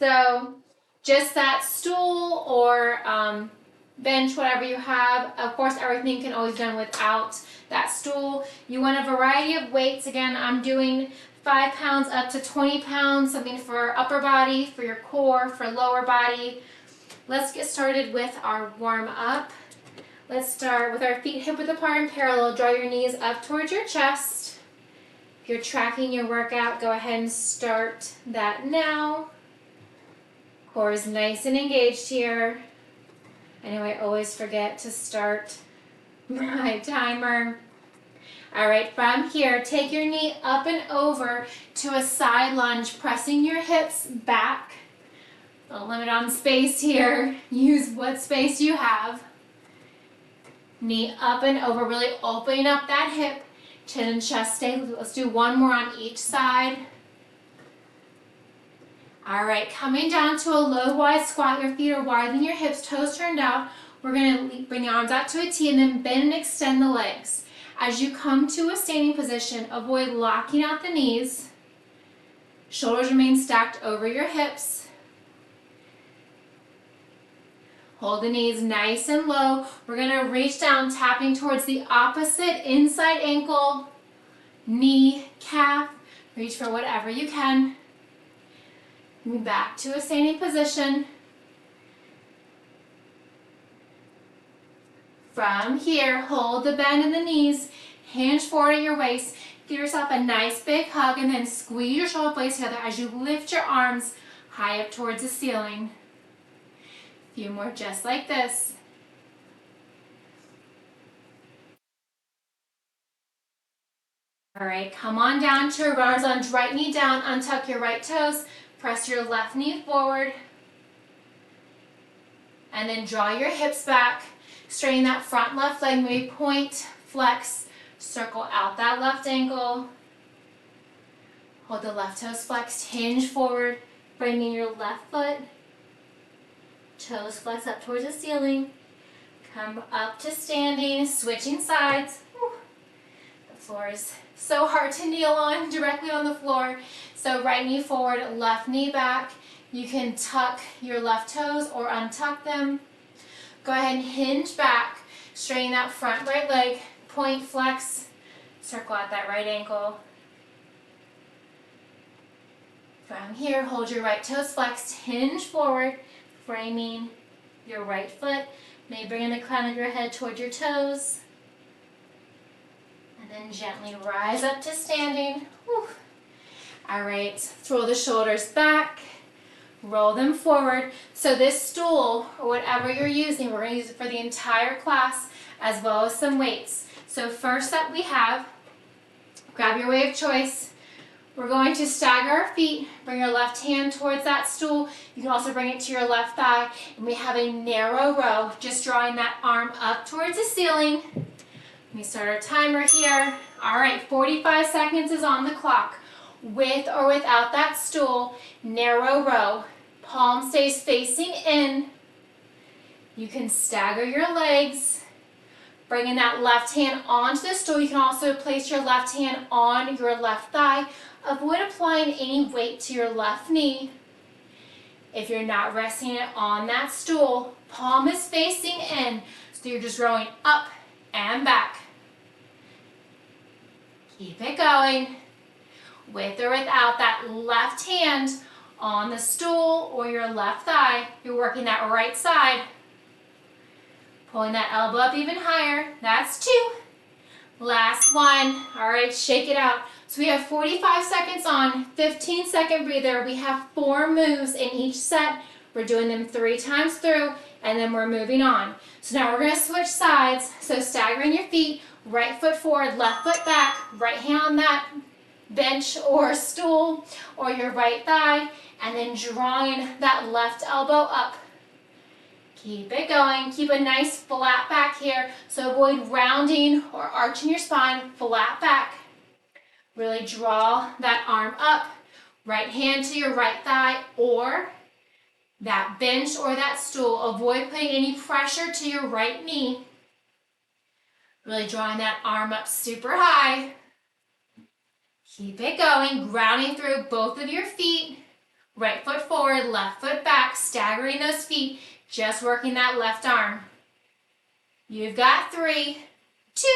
So just that stool or bench, whatever you have. Of course, everything can always be done without that stool. You want a variety of weights. Again, I'm doing 5 pounds up to 20 pounds, something for upper body, for your core, for lower body. Let's get started with our warm up. Let's start with our feet hip width apart and parallel. Draw your knees up towards your chest. If you're tracking your workout, go ahead and start that now. Core is nice and engaged here. I know I always forget to start my timer. All right, from here, take your knee up and over to a side lunge, pressing your hips back. No limit on space here. Use what space you have. Knee up and over, really opening up that hip. Chin and chest stay. Let's do one more on each side. All right, coming down to a low wide squat. Your feet are wider than your hips, toes turned out. We're going to bring the arms out to a T and then bend and extend the legs. As you come to a standing position, avoid locking out the knees. Shoulders remain stacked over your hips. Hold the knees nice and low. We're going to reach down, tapping towards the opposite inside ankle, knee, calf. Reach for whatever you can. Move back to a standing position. From here, hold the bend in the knees, hinge forward at your waist. Give yourself a nice big hug and then squeeze your shoulder blades together as you lift your arms high up towards the ceiling. A few more just like this. All right, come on down to a runner's lunge. Right knee down, untuck your right toes, press your left knee forward, and then draw your hips back. Straighten that front left leg, maybe point, flex, circle out that left ankle. Hold the left toes flexed, hinge forward, bringing your left foot, toes flex up towards the ceiling. Come up to standing, switching sides. Whew. The floor is so hard to kneel on, directly on the floor. So right knee forward, left knee back. You can tuck your left toes or untuck them. Go ahead and hinge back, straighten that front right leg, point, flex, circle out that right ankle. From here, hold your right toes flexed, hinge forward, framing your right foot. Maybe bringing the crown of your head toward your toes. And then gently rise up to standing. Whew. All right, throw the shoulders back. Roll them forward. So this stool, or whatever you're using, we're going to use it for the entire class as well as some weights. So first up we have, grab your way of choice. We're going to stagger our feet, bring your left hand towards that stool. You can also bring it to your left thigh. And we have a narrow row, just drawing that arm up towards the ceiling. Let me start our timer here. All right, 45 seconds is on the clock. With or without that stool, narrow row. Palm stays facing in. You can stagger your legs. Bringing that left hand onto the stool. You can also place your left hand on your left thigh. Avoid applying any weight to your left knee. If you're not resting it on that stool, palm is facing in. So you're just rowing up and back. Keep it going. With or without that left hand on the stool or your left thigh, you're working that right side. Pulling that elbow up even higher. That's 2. Last one. All right, shake it out. So we have 45 seconds on, 15-second breather. We have 4 moves in each set. We're doing them 3 times through, and then we're moving on. So now we're going to switch sides. So staggering your feet, right foot forward, left foot back, right hand on that bench or stool or your right thigh, and then drawing that left elbow up. Keep it going. Keep a nice flat back here. So avoid rounding or arching your spine. Flat back. Really draw that arm up. Right hand to your right thigh or that bench or that stool. Avoid putting any pressure to your right knee. Really drawing that arm up super high. Keep it going, grounding through both of your feet. Right foot forward, your left foot back, staggering those feet, just working that left arm. You've got 3, 2,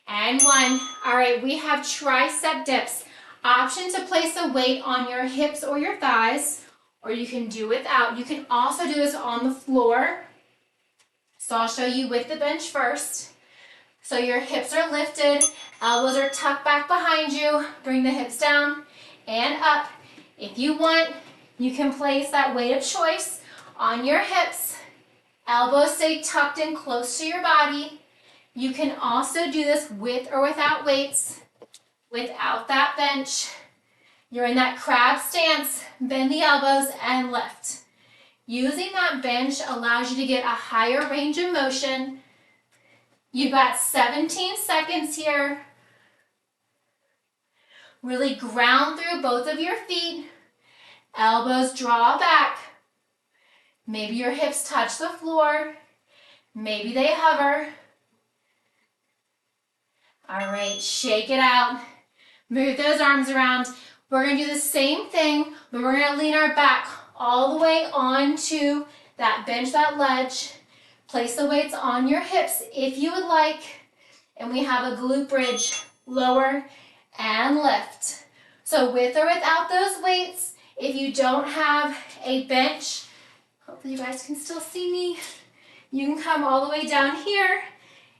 and 1. All right, we have tricep dips. Option to place a weight on your hips or your thighs, or you can do without. You can also do this on the floor. So I'll show you with the bench first. So your hips are lifted, elbows are tucked back behind you. Bring the hips down and up. If you want, you can place that weight of choice on your hips. Elbows stay tucked in close to your body. You can also do this with or without weights, without that bench. You're in that crab stance, bend the elbows and lift. Using that bench allows you to get a higher range of motion. You've got 17 seconds here. Really ground through both of your feet. Elbows draw back. Maybe your hips touch the floor. Maybe they hover. All right, shake it out. Move those arms around. We're going to do the same thing, but we're going to lean our back all the way onto that bench, that ledge. Place the weights on your hips if you would like. And we have a glute bridge, lower and lift. So with or without those weights, if you don't have a bench, hopefully you guys can still see me, you can come all the way down here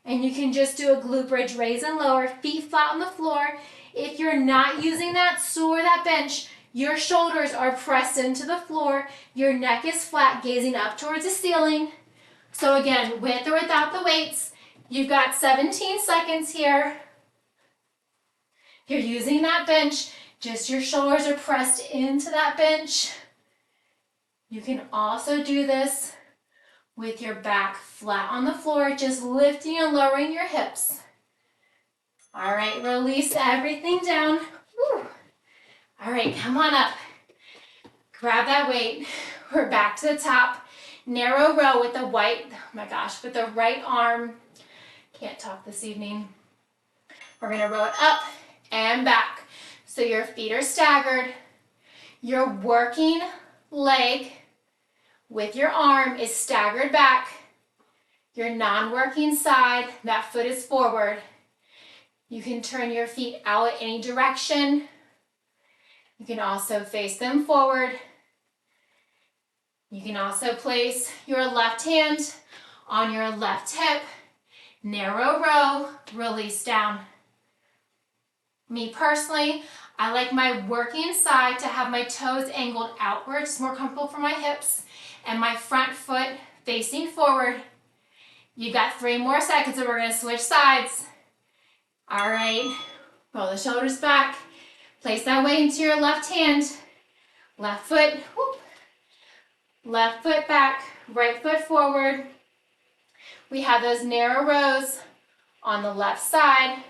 and you can just do a glute bridge, raise and lower, feet flat on the floor. If you're not using that stool or that bench, your shoulders are pressed into the floor, your neck is flat, gazing up towards the ceiling. So again, with or without the weights, you've got 17 seconds here. You're using that bench, just your shoulders are pressed into that bench. You can also do this with your back flat on the floor, just lifting and lowering your hips. All right, release everything down. Woo. All right, come on up. Grab that weight. We're back to the top. Narrow row with the with the right arm. Can't talk this evening. We're gonna row it up and back. So your feet are staggered. Your working leg with your arm is staggered back. Your non-working side, that foot is forward. You can turn your feet out any direction. You can also face them forward. You can also place your left hand on your left hip. Narrow row, release down. Me personally, I like my working side to have my toes angled outward. It's more comfortable for my hips, and my front foot facing forward. You've got 3 more seconds and we're gonna switch sides. All right, roll the shoulders back. Place that weight into your left hand. Left foot, whoop. Left foot back, right foot forward. We have those narrow rows on the left side.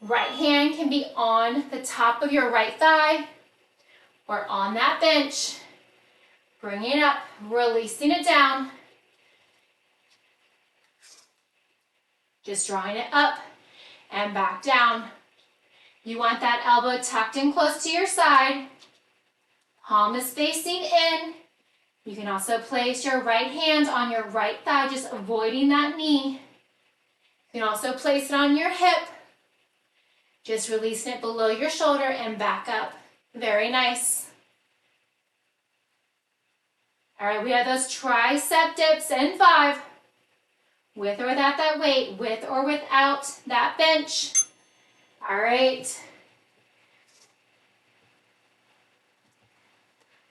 Right hand can be on the top of your right thigh or on that bench. Bring it up, releasing it down. Just drawing it up and back down. You want that elbow tucked in close to your side. Palm is facing in. You can also place your right hand on your right thigh, just avoiding that knee. You can also place it on your hip. Just releasing it below your shoulder and back up. Very nice. All right, we have those tricep dips in 5. With or without that weight, with or without that bench. All right.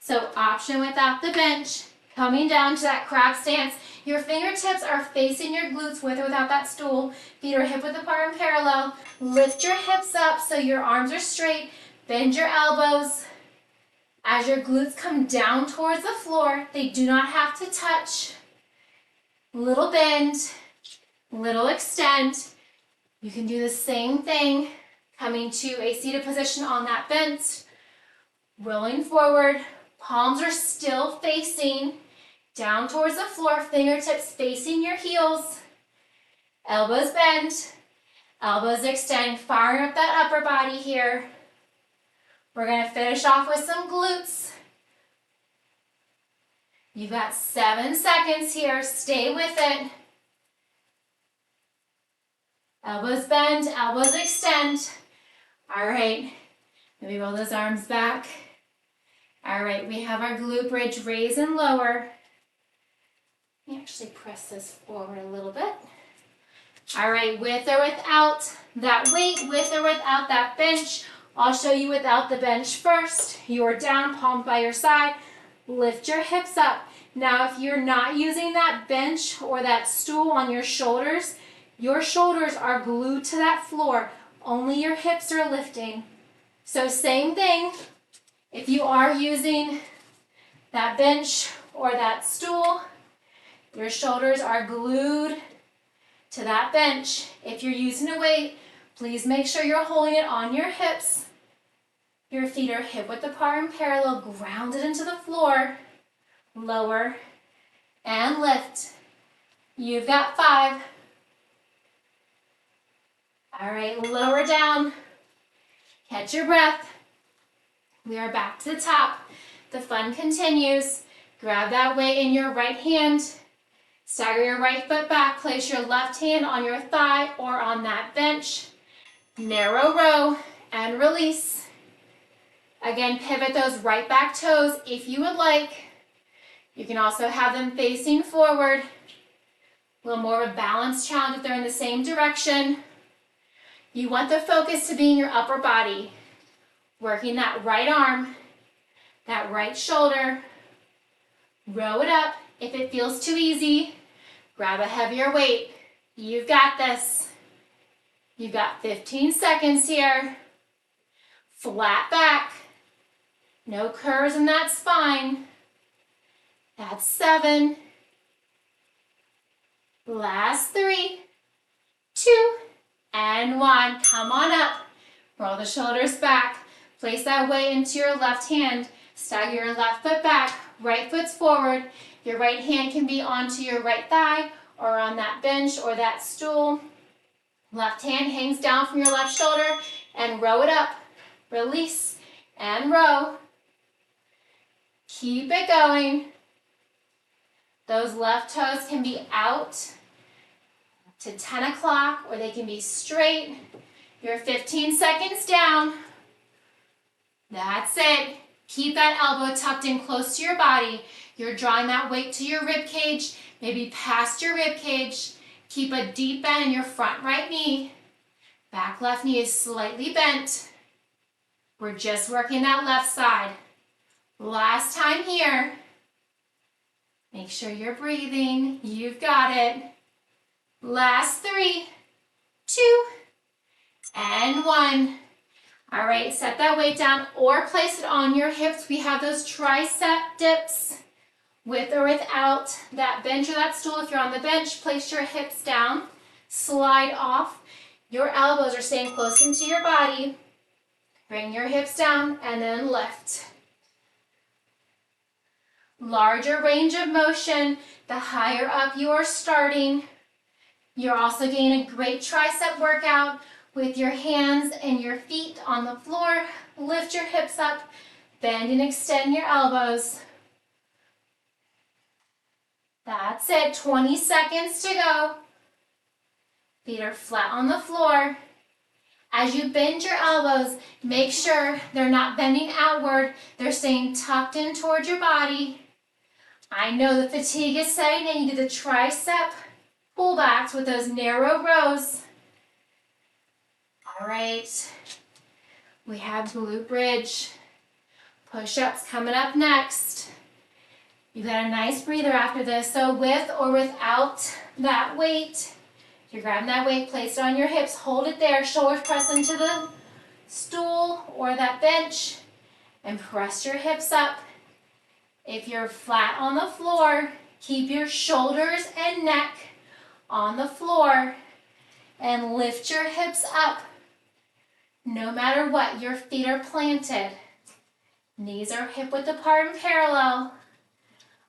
So option without the bench, coming down to that crab stance. Your fingertips are facing your glutes with or without that stool. Feet are hip width apart and parallel. Lift your hips up so your arms are straight. Bend your elbows. As your glutes come down towards the floor, they do not have to touch. Little bend, little extend. You can do the same thing, coming to a seated position on that bench. Rolling forward, palms are still facing down towards the floor, fingertips facing your heels. Elbows bend, elbows extend, firing up that upper body here. We're going to finish off with some glutes. You've got 7 seconds here. Stay with it. Elbows bend, elbows extend. All right, maybe roll those arms back. All right, we have our glute bridge, raise and lower. Let me actually press this forward a little bit. All right, with or without that weight, with or without that bench. I'll show you without the bench first. You're down, palm by your side. Lift your hips up. Now, if you're not using that bench or that stool on your shoulders are glued to that floor. Only your hips are lifting. So same thing, if you are using that bench or that stool, your shoulders are glued to that bench. If you're using a weight, please make sure you're holding it on your hips. Your feet are hip width apart and parallel, grounded into the floor. Lower and lift. You've got 5. All right, lower down. Catch your breath. We are back to the top. The fun continues. Grab that weight in your right hand. Stagger your right foot back. Place your left hand on your thigh or on that bench. Narrow row and release. Again, pivot those right back toes if you would like. You can also have them facing forward. A little more of a balance challenge if they're in the same direction. You want the focus to be in your upper body. Working that right arm, that right shoulder. Row it up. If it feels too easy, grab a heavier weight. You've got this. You've got 15 seconds here. Flat back. No curves in that spine. That's 7. Last 3, 2, and 1. Come on up. Roll the shoulders back. Place that weight into your left hand. Stagger your left foot back. Right foot's forward. Your right hand can be onto your right thigh or on that bench or that stool. Left hand hangs down from your left shoulder and row it up. Release and row. Keep it going. Those left toes can be out to 10 o'clock or they can be straight. You're 15 seconds down. That's it. Keep that elbow tucked in close to your body. You're drawing that weight to your rib cage, maybe past your rib cage. Keep a deep bend in your front right knee. Back left knee is slightly bent. We're just working that left side. Last time here. Make sure you're breathing. You've got it. Last 3, 2, and 1. All right, set that weight down or place it on your hips. We have those tricep dips with or without that bench or that stool. If you're on the bench, place your hips down, slide off. Your elbows are staying close into your body. Bring your hips down and then lift. Larger range of motion, the higher up you are starting. You're also getting a great tricep workout with your hands and your feet on the floor. Lift your hips up, bend and extend your elbows. That's it, 20 seconds to go. Feet are flat on the floor. As you bend your elbows, make sure they're not bending outward. They're staying tucked in towards your body. I know the fatigue is setting in. You do the tricep pullbacks with those narrow rows. All right, we have glute bridge. Push-ups coming up next. You got a nice breather after this. So with or without that weight, you're grabbing that weight, place it on your hips, hold it there, shoulders press into the stool or that bench, and press your hips up. If you're flat on the floor, keep your shoulders and neck on the floor and lift your hips up. No matter what, your feet are planted. Knees are hip width apart and parallel.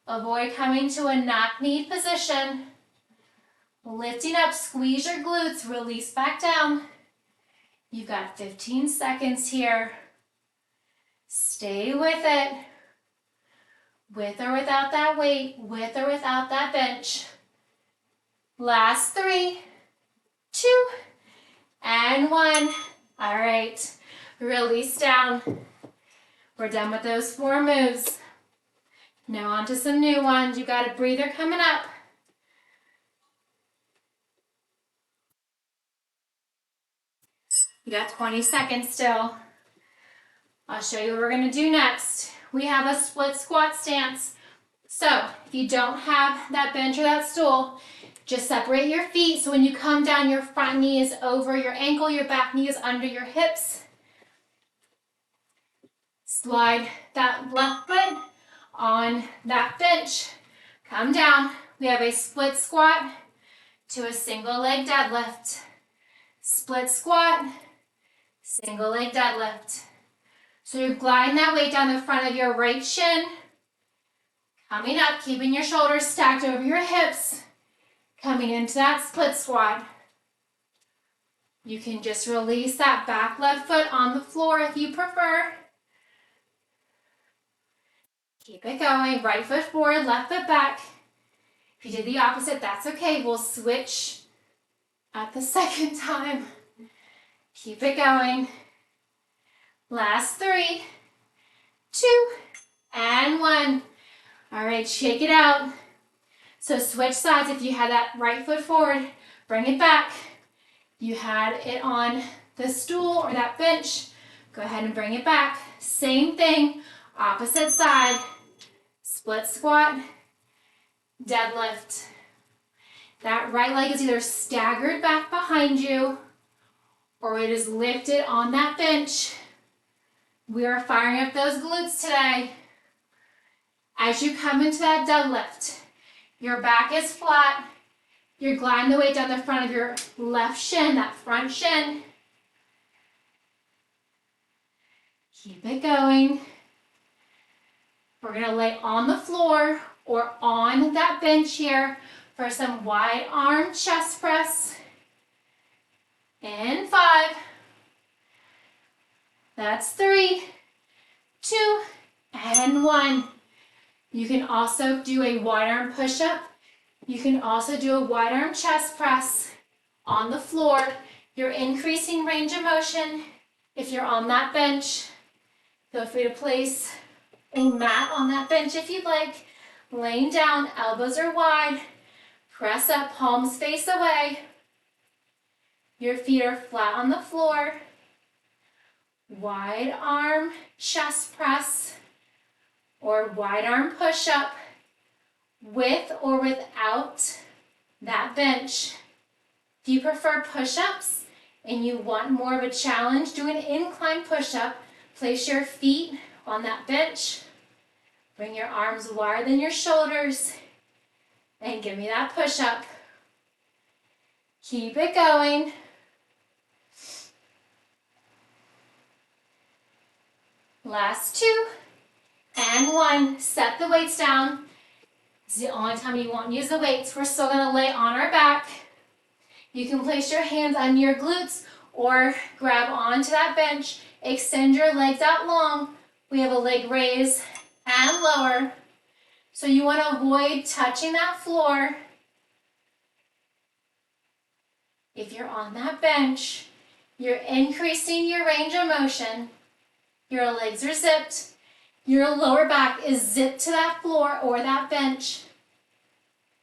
Avoid coming to a knock-knee position. Lifting up, squeeze your glutes, release back down. You've got 15 seconds here. Stay with it. With or without that weight, with or without that bench. Last 3, 2, and 1. All right, release down. We're done with those 4 moves. Now on to some new ones. You got a breather coming up. You got 20 seconds still. I'll show you what we're gonna do next. We have a split squat stance. So if you don't have that bench or that stool, just separate your feet so when you come down, your front knee is over your ankle, your back knee is under your hips. Slide that left foot on that bench. Come down. We have a split squat to a single leg deadlift. Split squat, single leg deadlift. So you're gliding that weight down the front of your right shin. Coming up, keeping your shoulders stacked over your hips. Coming into that split squat. You can just release that back left foot on the floor if you prefer. Keep it going. Right foot forward, left foot back. If you did the opposite, that's okay. We'll switch at the second time. Keep it going. Last 3, 2, and 1. All right, shake it out. So switch sides. If you had that right foot forward, bring it back. You had it on the stool or that bench, go ahead and bring it back. Same thing, opposite side. Split squat, deadlift. That right leg is either staggered back behind you or it is lifted on that bench. We are firing up those glutes today. As you come into that deadlift, your back is flat. You're gliding the weight down the front of your left shin, that front shin. Keep it going. We're going to lay on the floor or on that bench here for some wide arm chest press. In 5. That's 3, 2, and 1. You can also do a wide arm push-up. You can also do a wide arm chest press on the floor. You're increasing range of motion. If you're on that bench, feel free to place a mat on that bench if you'd like. Laying down, elbows are wide. Press up, palms face away. Your feet are flat on the floor. Wide arm chest press or wide arm push-up with or without that bench. If you prefer push-ups and you want more of a challenge, do an incline push-up. Place your feet on that bench. Bring your arms wider than your shoulders and give me that push-up. Keep it going. Last 2 and 1. Set the weights down. It's the only time you won't use the weights. We're still going to lay on our back. You can place your hands on your glutes or grab onto that bench. Extend your legs out long. We have a leg raise and lower. So you want to avoid touching that floor. If you're on that bench, you're increasing your range of motion. Your legs are zipped. Your lower back is zipped to that floor or that bench.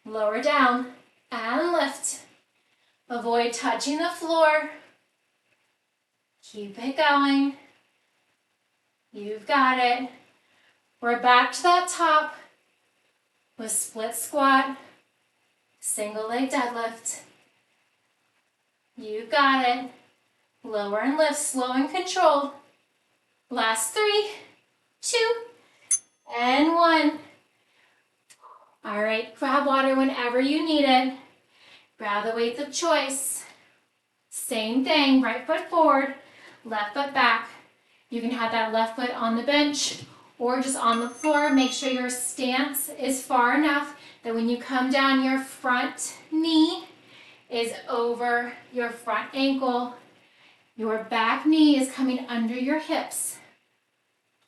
Lower down and lift. Avoid touching the floor. Keep it going. You've got it. We're back to that top with split squat, single leg deadlift. You've got it. Lower and lift, slow and controlled. Last 3, 2, and 1. All right, grab water whenever you need it. Grab the weights of choice. Same thing, right foot forward, left foot back. You can have that left foot on the bench or just on the floor. Make sure your stance is far enough that when you come down, your front knee is over your front ankle. Your back knee is coming under your hips.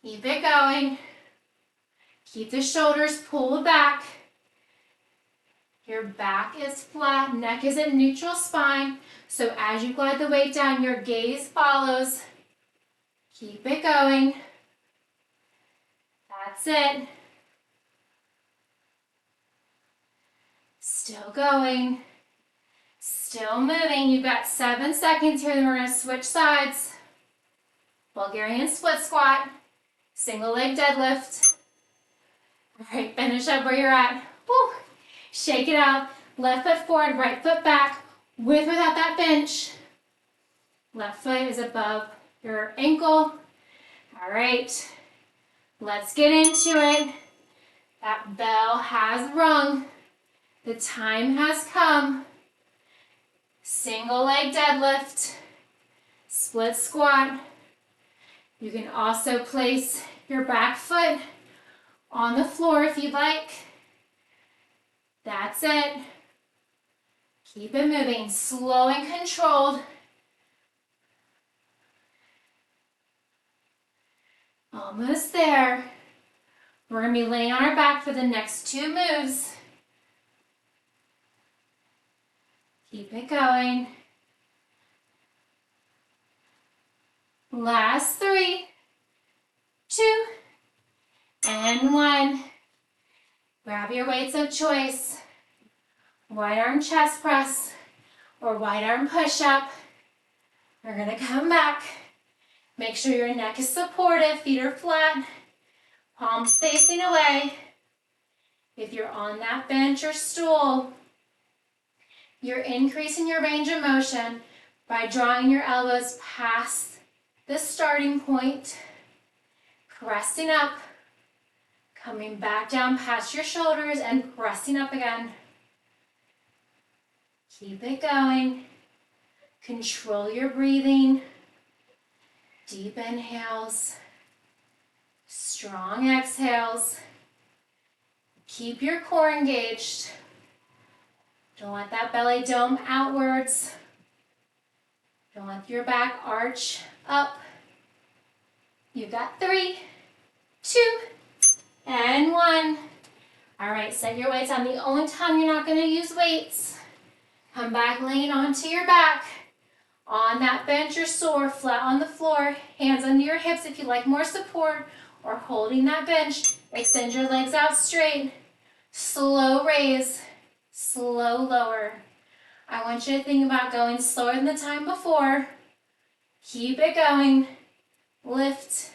Keep it going. Keep the shoulders pulled back. Your back is flat, neck is at neutral spine. So as you glide the weight down, your gaze follows. Keep it going. That's it. Still going. Still moving. You've got 7 seconds here. Then we're going to switch sides. Bulgarian split squat. Single leg deadlift. All right, finish up where you're at. Woo. Shake it out. Left foot forward, right foot back. With or without that bench. Left foot is above your ankle. All right. Let's get into it. That bell has rung. The time has come. Single leg deadlift. Split squat. You can also place your back foot on the floor if you'd like. That's it. Keep it moving, slow and controlled. Almost there. We're going to be laying on our back for the next 2 moves. Keep it going. Last 3, 2, and 1. Grab your weights of choice. Wide arm chest press or wide arm push up. We're going to come back. Make sure your neck is supported, feet are flat, palms facing away. If you're on that bench or stool, you're increasing your range of motion by drawing your elbows past the starting point, pressing up, coming back down past your shoulders and pressing up again. Keep it going. Control your breathing. Deep inhales, strong exhales. Keep your core engaged. Don't let that belly dome outwards. Don't let your back arch up. You've got 3, 2, and 1. All right, set your weights on. The only time you're not going to use weights, come back laying onto your back. On that bench or stool, flat on the floor, hands under your hips if you like more support, or holding that bench. Extend your legs out straight. Slow raise, slow lower. I want you to think about going slower than the time before. Keep it going. Lift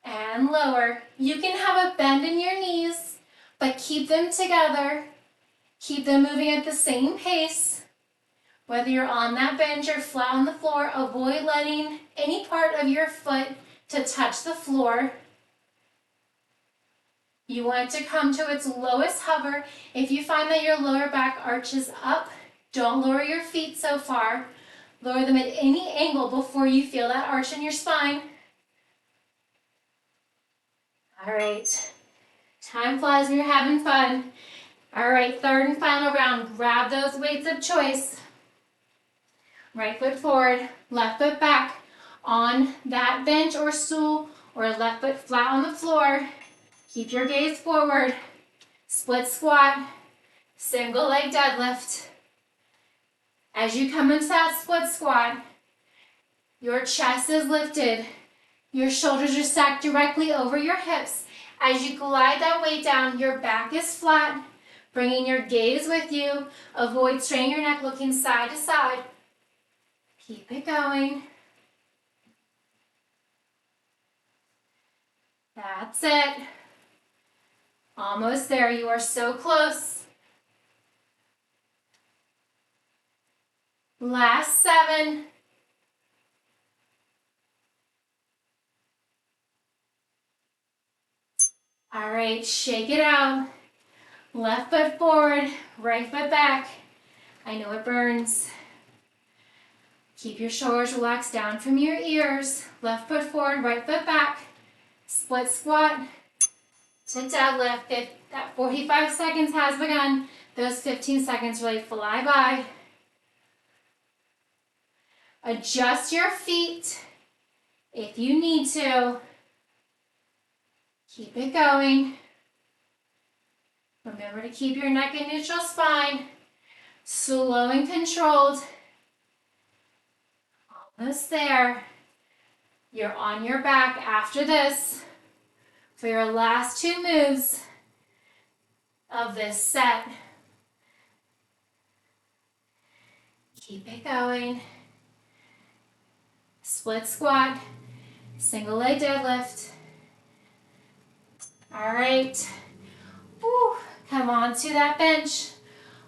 and lower. You can have a bend in your knees, but keep them together. Keep them moving at the same pace. Whether you're on that bench or flat on the floor, avoid letting any part of your foot to touch the floor. You want it to come to its lowest hover. If you find that your lower back arches up, don't lower your feet so far. Lower them at any angle before you feel that arch in your spine. All right. Time flies when you're having fun. All right, 3rd and final round. Grab those weights of choice. Right foot forward, left foot back on that bench or stool, or left foot flat on the floor. Keep your gaze forward. Split squat, single leg deadlift. As you come into that split squat, your chest is lifted. Your shoulders are stacked directly over your hips. As you glide that weight down, your back is flat, bringing your gaze with you. Avoid straining your neck, looking side to side. Keep it going. That's it. Almost there. You are so close. Last 7. All right, shake it out. Left foot forward, right foot back. I know it burns. Keep your shoulders relaxed down from your ears. Left foot forward, right foot back. Split squat to deadlift. That 45 seconds has begun. Those 15 seconds really fly by. Adjust your feet if you need to. Keep it going. Remember to keep your neck in neutral spine. Slow and controlled. Almost there. You're on your back after this for your last 2 moves of this set. Keep it going. Split squat, single leg deadlift. All right. Woo. Come on to that bench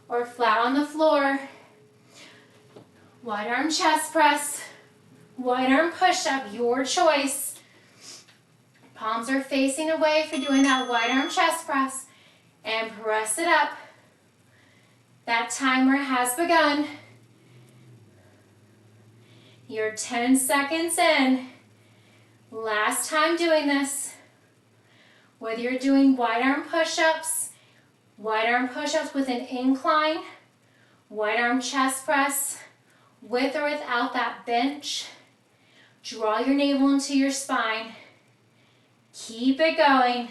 or flat on the floor. Wide arm chest press, wide arm push-up, your choice. Palms are facing away for doing that wide arm chest press, and press it up. That timer has begun. You're 10 seconds in. Last time doing this. Whether you're doing wide arm push-ups with an incline, wide arm chest press, with or without that bench, draw your navel into your spine. Keep it going.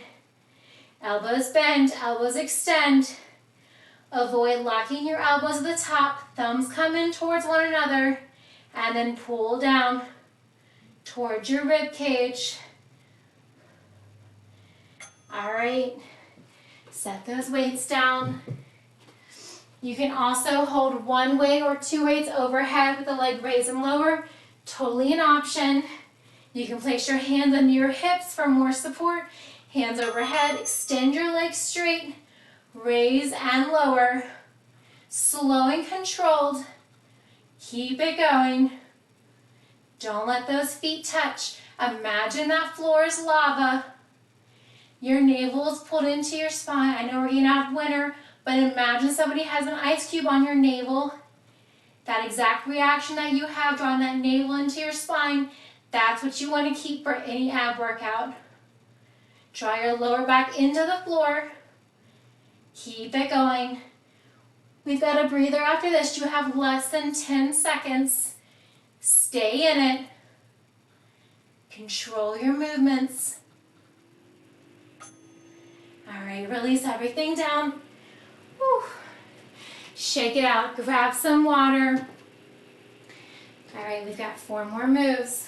Elbows bend, elbows extend. Avoid locking your elbows at the top, thumbs come in towards one another, and then pull down towards your rib cage. All right, set those weights down. You can also hold 1 weight or 2 weights overhead with the leg raise and lower, totally an option. You can place your hands under your hips for more support, hands overhead, extend your legs straight, raise and lower, slow and controlled. Keep it going. Don't let those feet touch. Imagine that floor is lava. Your navel is pulled into your spine. I know we're getting out of winter, but imagine somebody has an ice cube on your navel. That exact reaction that you have drawing that navel into your spine, that's what you want to keep for any ab workout. Draw your lower back into the floor. Keep it going. We've got a breather after this. You have less than 10 seconds. Stay in it. Control your movements. All right, release everything down. Whew. Shake it out. Grab some water. All right, we've got 4 more moves.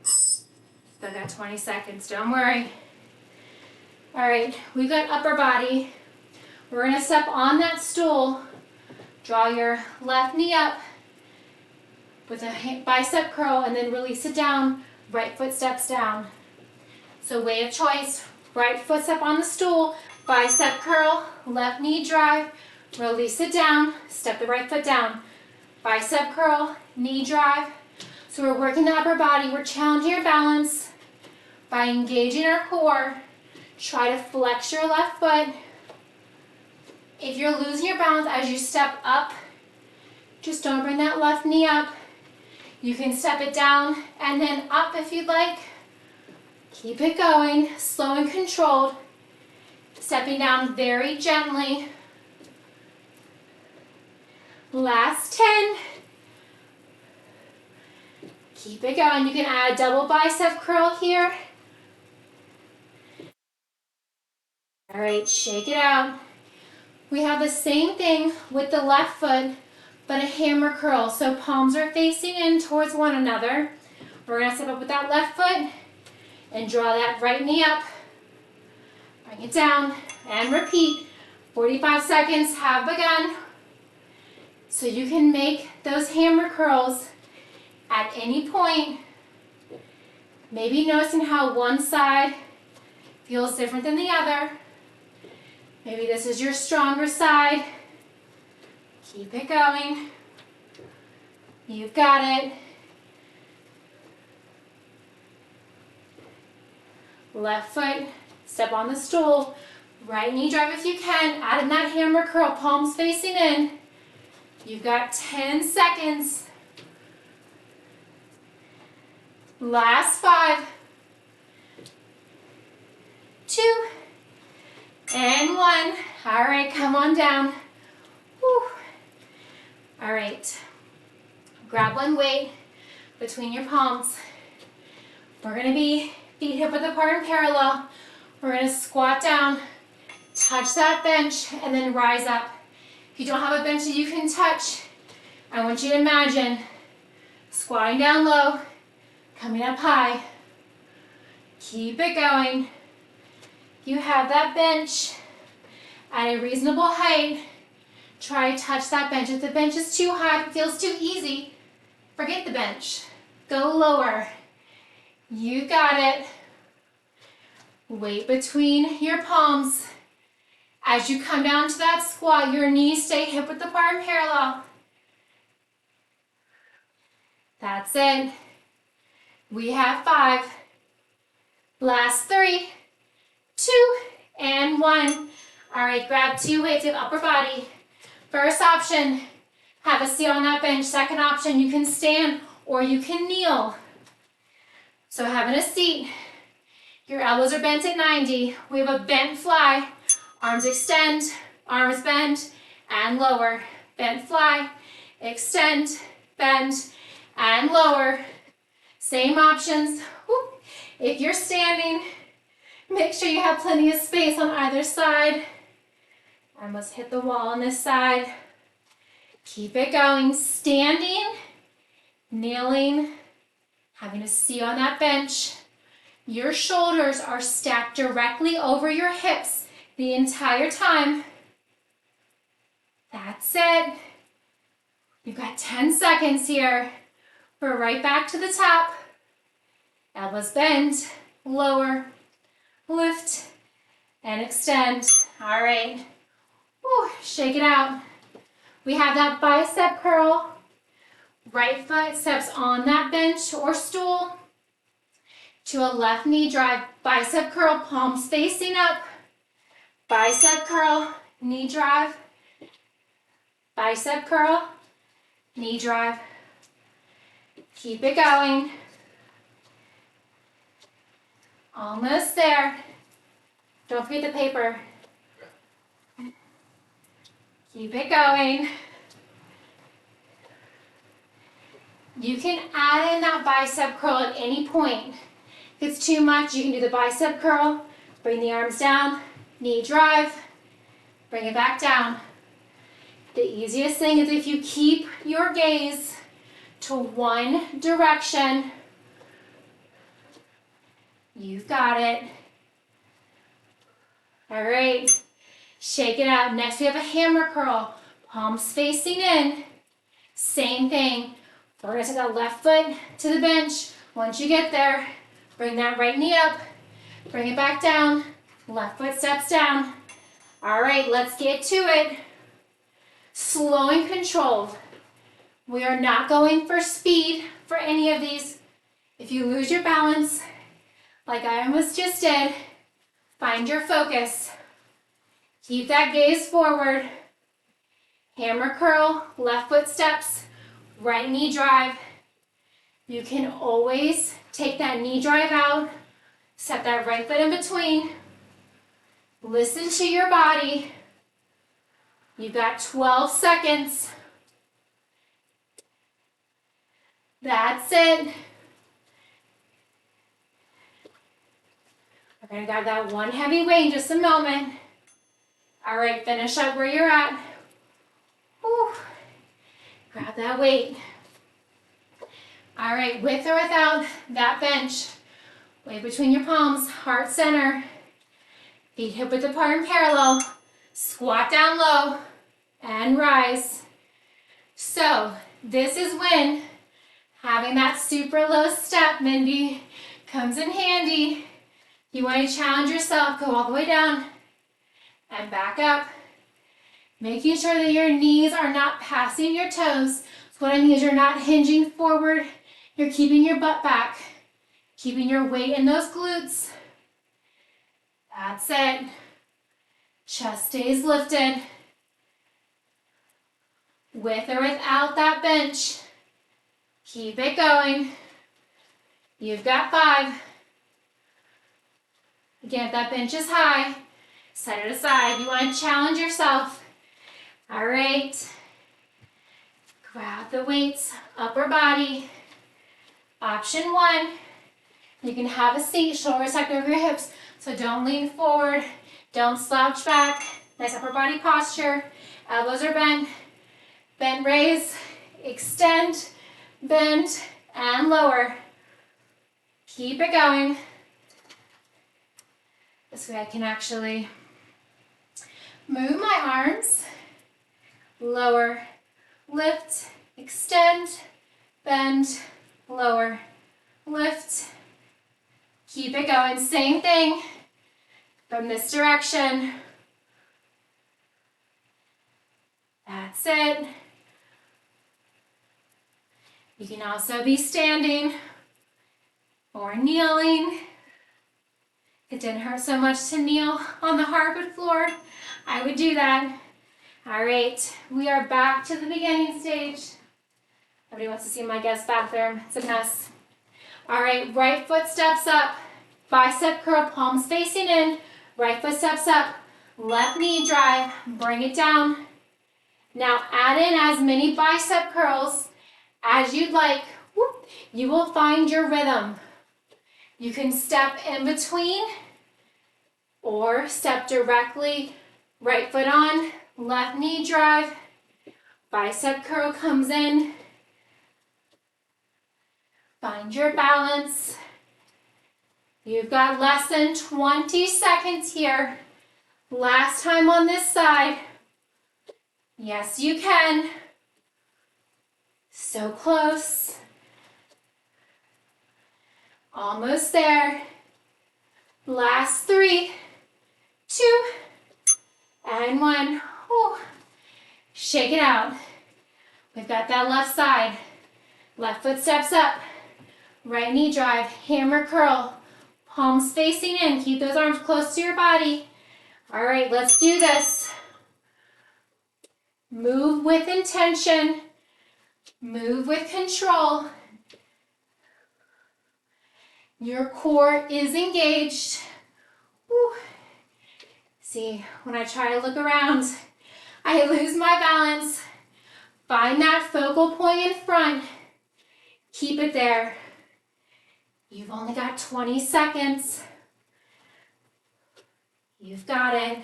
Still got 20 seconds, don't worry. All right, we've got upper body. We're gonna step on that stool. Draw your left knee up with a bicep curl and then release it down. Right foot steps down. So way of choice, right foot step on the stool, bicep curl, left knee drive, release it down, step the right foot down. Bicep curl, knee drive. So we're working the upper body, we're challenging your balance by engaging our core. Try to flex your left foot. If you're losing your balance as you step up, just don't bring that left knee up. You can step it down and then up if you'd like. Keep it going, slow and controlled. Stepping down very gently. Last 10. Keep it going. You can add a double bicep curl here. All right, shake it out. We have the same thing with the left foot, but a hammer curl. So palms are facing in towards one another. We're gonna step up with that left foot and draw that right knee up. Bring it down and repeat. 45 seconds have begun. So you can make those hammer curls at any point. Maybe noticing how one side feels different than the other. Maybe this is your stronger side. Keep it going. You've got it. Left foot, step on the stool. Right knee drive if you can. Add in that hammer curl, palms facing in. You've got 10 seconds. Last 5, 2, and 1. All right, come on down. Whew. All right, grab one weight between your palms. We're gonna be feet hip width apart and parallel. We're gonna squat down, touch that bench, and then rise up. If you don't have a bench that you can touch, I want you to imagine squatting down low, coming up high. Keep it going. You have that bench at a reasonable height. Try to touch that bench. If the bench is too high, if it feels too easy, forget the bench. Go lower. You got it. Weight between your palms. As you come down to that squat, your knees stay hip width apart and parallel. That's it. We have 5. Last 3, 2, and 1. All right, grab 2 weights of upper body. First option, have a seat on that bench. Second option, you can stand or you can kneel. So having a seat, your elbows are bent at 90. We have a bent fly. Arms extend, arms bend, and lower. Bent fly, extend, bend, and lower. Same options. Whoop. If you're standing, make sure you have plenty of space on either side. I almost hit the wall on this side. Keep it going. Standing, kneeling, having a seat on that bench. Your shoulders are stacked directly over your hips the entire time. That's it. You've got 10 seconds here. We're right back to the top. Elbows bend, lower, lift, and extend. All right. Whew, shake it out. We have that bicep curl. Right foot steps on that bench or stool to a left knee drive. Bicep curl, palms facing up. Bicep curl, knee drive. Bicep curl, knee drive. Keep it going. Almost there. Don't forget the paper. Keep it going. You can add in that bicep curl at any point. If it's too much, you can do the bicep curl, bring the arms down, knee drive, bring it back down. The easiest thing is if you keep your gaze to one direction. You've got it. All right, shake it out. Next we have a hammer curl, palms facing in. Same thing. We're gonna take that left foot to the bench. Once you get there, bring that right knee up, bring it back down, left foot steps down. All right, let's get to it. Slow and controlled. We are not going for speed for any of these. If you lose your balance, like I almost just did, find your focus. Keep that gaze forward. Hammer curl, left foot steps, right knee drive. You can always take that knee drive out, set that right foot in between. Listen to your body. You've got 12 seconds. That's it. We're gonna grab that one heavy weight in just a moment. All right, finish up where you're at. Whew. Grab that weight. All right, with or without that bench. Weight between your palms, heart center. Feet hip width apart and parallel. Squat down low and rise. So this is when having that super low step maybe comes in handy. You want to challenge yourself, go all the way down and back up. Making sure that your knees are not passing your toes. So what I mean is you're not hinging forward. You're keeping your butt back, keeping your weight in those glutes. That's it. Chest stays lifted. With or without that bench. Keep it going. You've got 5. Again, if that bench is high, set it aside. You want to challenge yourself. All right. Grab the weights, upper body. Option 1, You can have a seat, shoulders tucked over your hips, so don't lean forward, don't slouch back. Nice upper body posture, elbows are bent, bend, raise, extend, bend, and lower. Keep it going. This way I can actually move my arms, lower, lift, extend, bend, lower, lift. Keep it going. Same thing from this direction. That's it. You can also be standing or kneeling. It didn't hurt so much to kneel on the hardwood floor. I would do that. All right, we are back to the beginning stage. Everybody wants to see my guest bathroom. It's a mess. All right, right foot steps up. Bicep curl, palms facing in. Right foot steps up. Left knee drive. Bring it down. Now add in as many bicep curls as you'd like. Whoop. You will find your rhythm. You can step in between or step directly, right foot on, left knee drive, bicep curl comes in. Find your balance. You've got less than 20 seconds here. Last time on this side. Yes, you can. So close. Almost there. Last 3, 2, and 1. Whew. Shake it out. We've got that left side. Left foot steps up. Right knee drive. Hammer curl. Palms facing in. Keep those arms close to your body. All right, let's do this. Move with intention. Move with control. Your core is engaged. Woo. See, when I try to look around, I lose my balance. Find that focal point in front. Keep it there. You've only got 20 seconds. You've got it.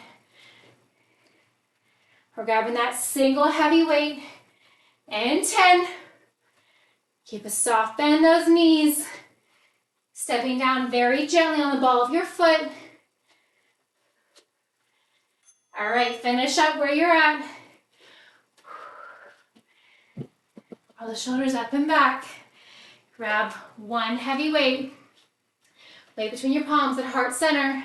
We're grabbing that single heavy weight. And 10. Keep a soft bend in those knees. Stepping down very gently on the ball of your foot. All right, finish up where you're at. Roll the shoulders up and back. Grab one heavy weight. Lay between your palms at heart center.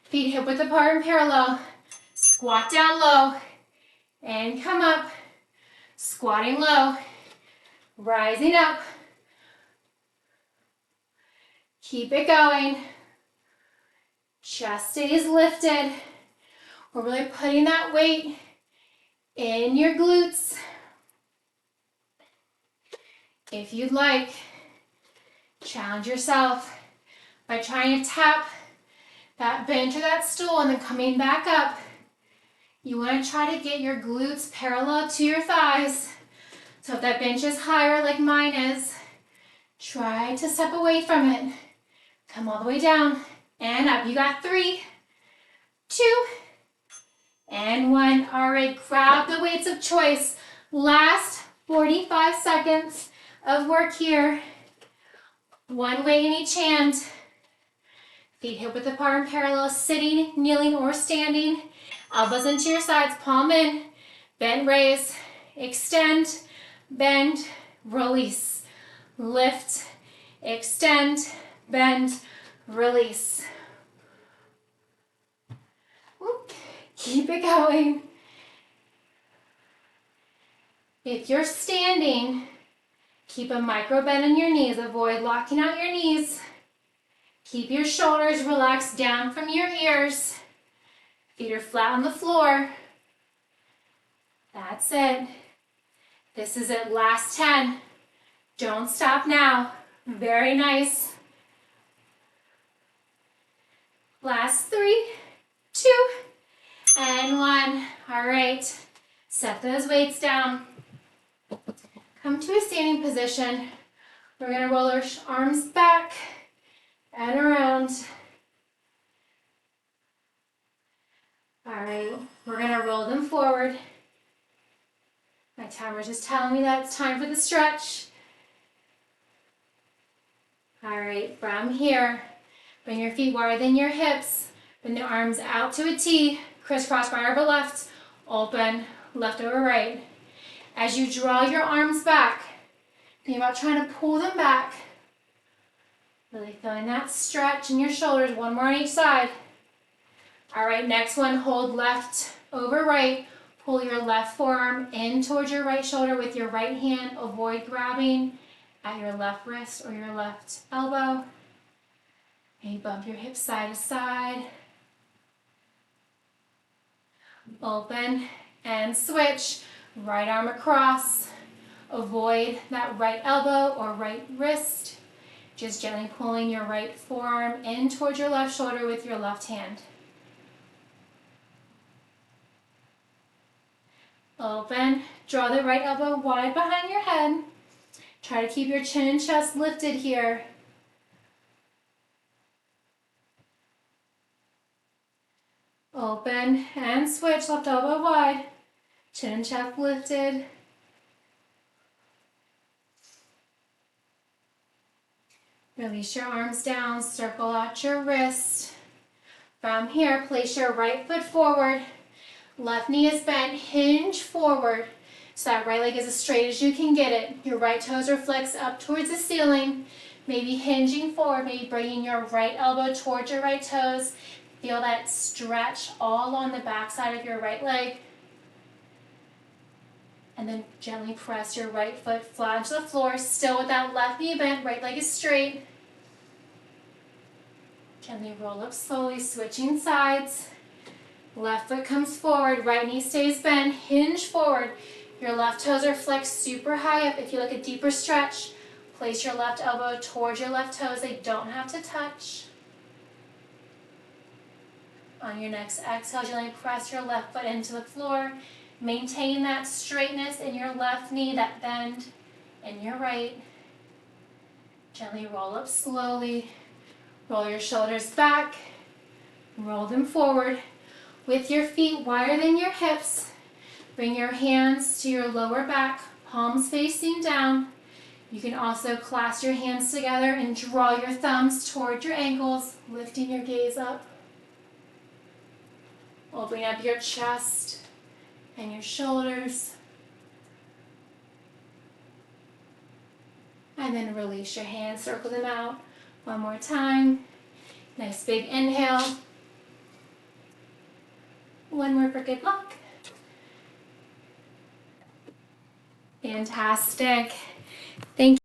Feet hip width apart and parallel. Squat down low. And come up. Squatting low. Rising up. Keep it going. Chest stays lifted. We're really putting that weight in your glutes. If you'd like, challenge yourself by trying to tap that bench or that stool and then coming back up. You want to try to get your glutes parallel to your thighs. So if that bench is higher like mine is, try to step away from it. Come all the way down and up. You got 3, 2, and 1. All right, grab the weights of choice. Last 45 seconds of work here. One weight in each hand. Feet hip width apart and parallel, sitting, kneeling, or standing. Elbows into your sides, palm in. Bend, raise, extend, bend, release. Lift, extend, bend, release. Whoop. Keep it going. If you're standing, keep a micro bend in your knees. Avoid locking out your knees. Keep your shoulders relaxed down from your ears. Feet are flat on the floor. That's it. This is it. Last 10. Don't stop now. Very nice. Last 3, 2, and 1. All right. Set those weights down. Come to a standing position. We're going to roll our arms back, and around. All right, we're gonna roll them forward. My timer's just telling me that it's time for the stretch. All right, from here, bring your feet wider than your hips. Bring the arms out to a T, crisscross right over left, open, left over right. As you draw your arms back, think about trying to pull them back. Really feeling that stretch in your shoulders, one more on each side. All right, next one, hold left over right. Pull your left forearm in towards your right shoulder with your right hand. Avoid grabbing at your left wrist or your left elbow. And you bump your hips side to side. Open and switch. Right arm across. Avoid that right elbow or right wrist. Just gently pulling your right forearm in towards your left shoulder with your left hand. Open. Draw the right elbow wide behind your head. Try to keep your chin and chest lifted here. Open and switch, left elbow wide. Chin and chest lifted. Release your arms down, circle out your wrist. From here, place your right foot forward. Left knee is bent, hinge forward. So that right leg is as straight as you can get it. Your right toes are flexed up towards the ceiling. Maybe hinging forward, maybe bringing your right elbow towards your right toes. Feel that stretch all on the back side of your right leg. And then gently press your right foot flat onto the floor, still with that left knee bent, right leg is straight. Gently roll up slowly, switching sides. Left foot comes forward, right knee stays bent, hinge forward. Your left toes are flexed super high up. If you like a deeper stretch, place your left elbow towards your left toes. They don't have to touch. On your next exhale, gently press your left foot into the floor. Maintain that straightness in your left knee, that bend in your right. Gently roll up slowly. Roll your shoulders back. Roll them forward. With your feet wider than your hips, bring your hands to your lower back, palms facing down. You can also clasp your hands together and draw your thumbs toward your ankles, lifting your gaze up. Opening up your chest and your shoulders. And then release your hands, circle them out. One more time. Nice big inhale. One more for good luck. Fantastic. Thank you.